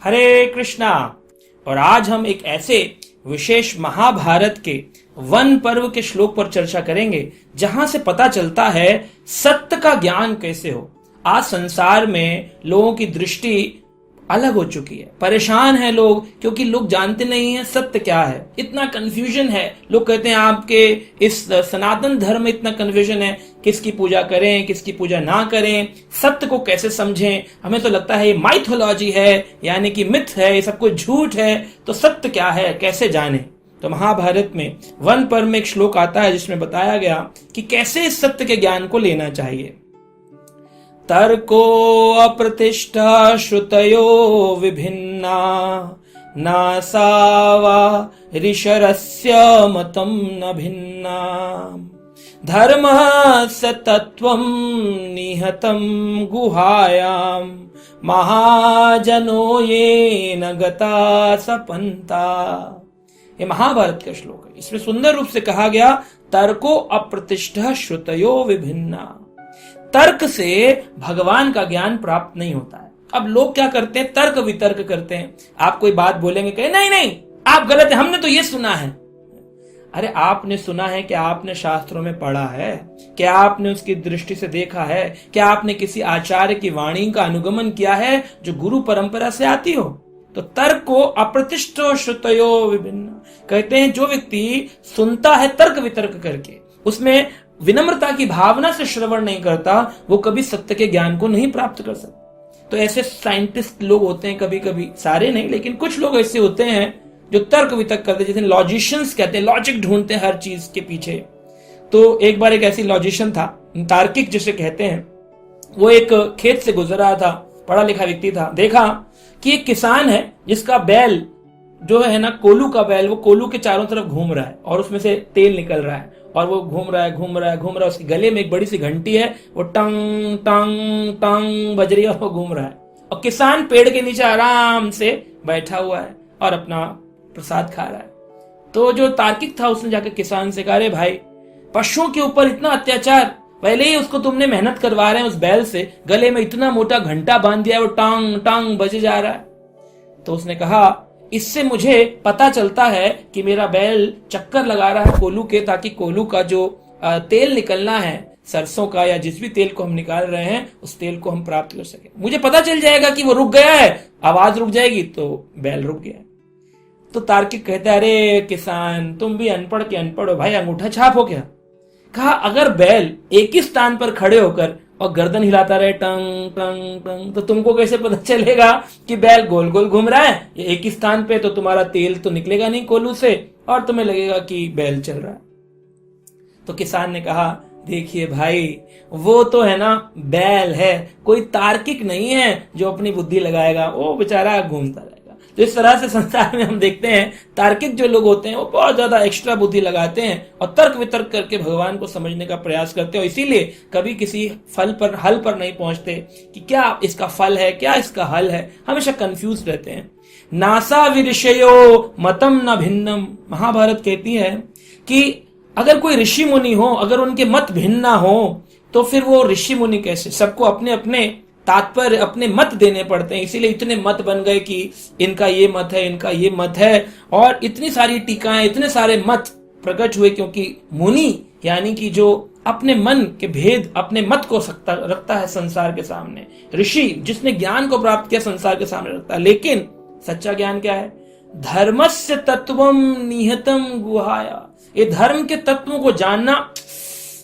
हरे कृष्णा। और आज हम एक ऐसे विशेष महाभारत के वन पर्व के श्लोक पर चर्चा करेंगे जहां से पता चलता है सत्य का ज्ञान कैसे हो। आज संसार में लोगों की दृष्टि अलग हो चुकी है, परेशान है लोग, क्योंकि लोग जानते नहीं है सत्य क्या है। इतना कंफ्यूजन है, लोग कहते हैं आपके इस सनातन धर्म में इतना कंफ्यूजन है, किसकी पूजा करें किसकी पूजा ना करें, सत्य को कैसे समझें। हमें तो लगता है ये माइथोलॉजी है, यानी कि मिथ है, ये सब कुछ झूठ है, तो सत्य क्या है कैसे जाने। तो महाभारत में वन पर्व में एक श्लोक आता है जिसमें बताया गया कि कैसे इस सत्य के ज्ञान को लेना चाहिए। तर्को अप्रतिष्ठा श्रुतयो विभिन्ना नासावा ऋषरस्य मतम न भिन्ना धर्मस्य तत्वं निहतं गुहायां महाजनो येन गता सपन्ता। ये महाभारत का श्लोक है। इसमें सुंदर रूप से कहा गया तर्को अप्रतिष्ठा श्रुतयो विभिन्ना। तर्क से भगवान का ज्ञान प्राप्त नहीं होता है। अब लोग क्या करते हैं, तर्क वितर्क करते हैं। आप कोई बात बोलेंगे, कहे नहीं नहीं आप गलत है, हमने तो ये सुना है। अरे आपने सुना है क्या? आपने शास्त्रों में पढ़ा है क्या? आपने उसकी दृष्टि से देखा है क्या? आपने किसी आचार्य की वाणी का अनुगमन किया है जो गुरु परंपरा से आती हो? तो तर्क को अप्रतिष्ठो श्रुतयो विभिन्न कहते हैं। जो व्यक्ति सुनता है तर्क वितर्क करके, उसमें विनम्रता की भावना से श्रवण नहीं करता, वो कभी सत्य के ज्ञान को नहीं प्राप्त कर सकता। तो ऐसे साइंटिस्ट लोग होते हैं, कभी कभी, सारे नहीं लेकिन कुछ लोग ऐसे होते हैं जो तर्क वितर्क करते हैं, जैसे लॉजिशियंस कहते हैं, लॉजिक ढूंढते हैं हर चीज के पीछे। तो एक बार एक ऐसी लॉजिशियन था, तार्किक जिसे कहते हैं, वो एक खेत से गुजर रहा था, पढ़ा लिखा व्यक्ति था। देखा कि एक किसान है जिसका बैल जो है ना, कोलू का बैल, वो कोलू के चारों तरफ घूम रहा है और उसमें से तेल निकल रहा है और वो घूम रहा है। उसके गले में एक बड़ी सी घंटी है, वो टंग टंग टंग बज रही है और वो घूम रहा है। और किसान पेड़ के नीचे आराम से बैठा हुआ है और अपना प्रसाद खा रहा है। तो जो तार्किक था उसने जाकर किसान से कहा, अरे भाई, पशुओं के ऊपर इतना अत्याचार, पहले ही उसको तुमने मेहनत करवा रहे हैं, उस बैल से गले में इतना मोटा घंटा बांध दिया है, वो टांग टांग बजे जा रहा है। तो उसने कहा, इससे मुझे पता चलता है कि मेरा बैल चक्कर लगा रहा है कोलू के, ताकि कोलू का जो तेल निकलना है सरसों का या जिस भी तेल को हम निकाल रहे हैं, उस तेल को हम प्राप्त कर सके। मुझे पता चल जाएगा कि वो रुक गया है, आवाज रुक जाएगी तो बैल रुक गया। तो तार्किक कहता है, अरे किसान, तुम भी अनपढ़ के अनपढ़ हो भाई, अंगूठा छाप हो क्या? कहा, अगर बैल एक ही स्थान पर खड़े होकर और गर्दन हिलाता रहे टंग टंग टंग, तो तुमको कैसे पता चलेगा कि बैल गोल गोल घूम रहा है? ये एक ही स्थान पे, तो तुम्हारा तेल तो निकलेगा नहीं कोलू से और तुम्हें लगेगा कि बैल चल रहा है। तो किसान ने कहा, देखिए भाई, वो तो है ना बैल है, कोई तार्किक नहीं है जो अपनी बुद्धि लगाएगा, वो बेचारा घूमता रहेगा। तो इस तरह से संसार में हम देखते हैं तार्किक जो लोग होते हैं वो बहुत ज्यादा एक्स्ट्रा बुद्धि लगाते हैं और तर्क वितर्क करके भगवान को समझने का प्रयास करते हैं, और इसीलिए कभी किसी हल पर नहीं पहुंचते कि क्या इसका फल है, क्या इसका हल है, हमेशा कंफ्यूज रहते हैं। नासा विऋषयो मतम न भिन्नम। महाभारत कहती है कि अगर कोई ऋषि मुनि हो, अगर उनके मत भिन्न ना हो, तो फिर वो ऋषि मुनि कैसे? सबको अपने अपने तात्पर्य, अपने मत देने पड़ते हैं। इसीलिए इतने मत बन गए कि इनका ये मत है, इनका ये मत है, और इतनी सारी टीकाएं, इतने सारे मत प्रकट हुए, क्योंकि मुनि यानी कि जो अपने मन के भेद, अपने मत को रखता है संसार के सामने। ऋषि जिसने ज्ञान को प्राप्त किया संसार के सामने रखता है। लेकिन सच्चा ज्ञान क्या है? धर्मस्य तत्वम निहितम गुहाया। ये धर्म के तत्वों को जानना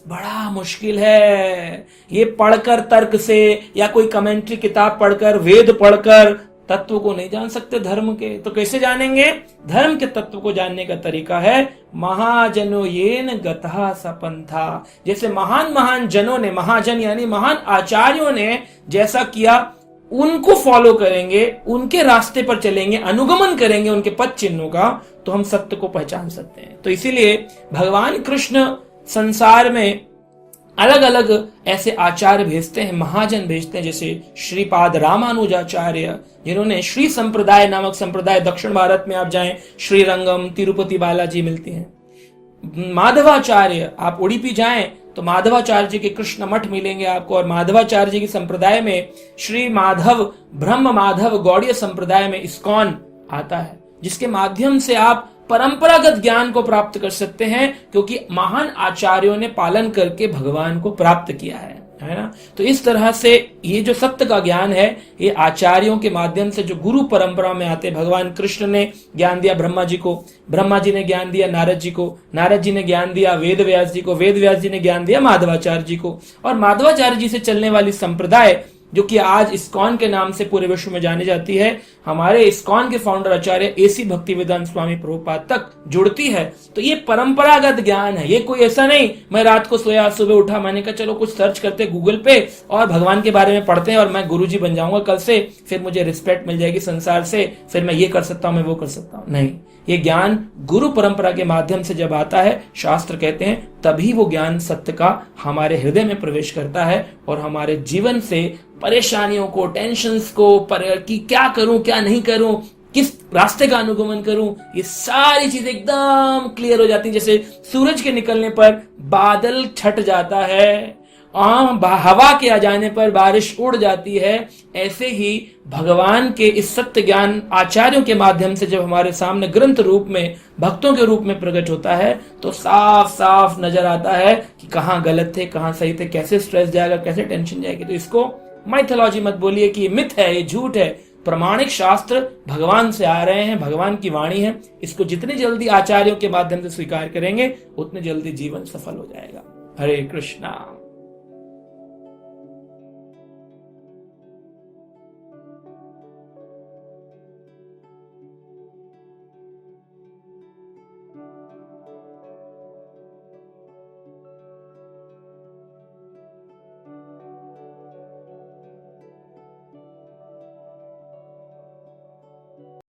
बड़ा मुश्किल है। ये पढ़कर तर्क से या कोई कमेंट्री किताब पढ़कर, वेद पढ़कर तत्व को नहीं जान सकते धर्म के। तो कैसे जानेंगे? धर्म के तत्व को जानने का तरीका है महाजनो येन गतः सपंथा। जैसे महान महान जनों ने, महाजन यानी महान आचार्यों ने जैसा किया, उनको फॉलो करेंगे, उनके रास्ते पर चलेंगे, अनुगमन करेंगे उनके पद चिन्हों का, तो हम सत्य को पहचान सकते हैं। तो इसीलिए भगवान कृष्ण संसार में अलग अलग ऐसे आचार्य भेजते हैं, महाजन भेजते हैं, जैसे श्रीपाद रामानुजाचार्य, जिन्होंने श्री संप्रदाय नामक संप्रदाय, दक्षिण भारत में आप जाएं श्रीरंगम, तिरुपति बालाजी मिलती हैं। माधवाचार्य, आप उड़ीपी जाएं तो माधवाचार्य जी के कृष्ण मठ मिलेंगे आपको, और माधवाचार्य जी की संप्रदाय में श्री माधव ब्रह्म माधव गौड़ीय संप्रदाय में इस्कॉन आता है, जिसके माध्यम से आप परंपरागत ज्ञान को प्राप्त कर सकते हैं, क्योंकि महान आचार्यों ने पालन करके भगवान को प्राप्त किया है ना। तो इस तरह से ये जो सत्य का ज्ञान है, ये आचार्यों के माध्यम से जो गुरु परंपरा में आते, भगवान कृष्ण ने ज्ञान दिया ब्रह्मा जी को, ब्रह्मा जी ने ज्ञान दिया नारद जी को, नारद जी ने ज्ञान दिया वेद व्यास जी को, वेद व्यास जी ने ज्ञान दिया माधवाचार्य जी को, और माधवाचार्य जी से चलने वाली संप्रदाय जो कि आज इस्कॉन के नाम से पूरे विश्व में जानी जाती है, हमारे इस्कॉन के फाउंडर आचार्य एसी भक्तिवेदांत स्वामी प्रभुपाद तक जुड़ती है। तो ये परंपरागत ज्ञान है, ये कोई ऐसा नहीं मैं रात को सोया सुबह उठा मैंने कहा चलो कुछ सर्च करते गूगल पे और भगवान के बारे में पढ़ते हैं और मैं गुरुजी बन जाऊंगा कल से, फिर मुझे रिस्पेक्ट मिल जाएगी संसार से, फिर मैं ये कर सकता हूं मैं वो कर सकता हूं। नहीं, ये ज्ञान गुरु परंपरा के माध्यम से जब आता है, शास्त्र कहते हैं तभी वो ज्ञान सत्य का हमारे हृदय में प्रवेश करता है और हमारे जीवन से परेशानियों को, टेंशन्स को, कि क्या करूं क्या नहीं करूं, किस रास्ते का अनुगमन करूं, ये सारी चीजें एकदम क्लियर हो जाती है। जैसे सूरज के निकलने पर बादल छट जाता है, हवा के आ जाने पर बारिश उड़ जाती है, ऐसे ही भगवान के इस सत्य ज्ञान आचार्यों के माध्यम से जब हमारे सामने ग्रंथ रूप में भक्तों के रूप में प्रकट होता है, तो साफ साफ नजर आता है कि कहाँ गलत थे कहाँ सही थे, कैसे स्ट्रेस जाएगा कैसे टेंशन जाएगी। तो इसको माइथोलॉजी मत बोलिए कि ये मिथ है, ये झूठ है। प्रमाणिक शास्त्र भगवान से आ रहे हैं, भगवान की वाणी है। इसको जितनी जल्दी आचार्यों के माध्यम से स्वीकार करेंगे उतनी जल्दी जीवन सफल हो जाएगा। हरे कृष्णा।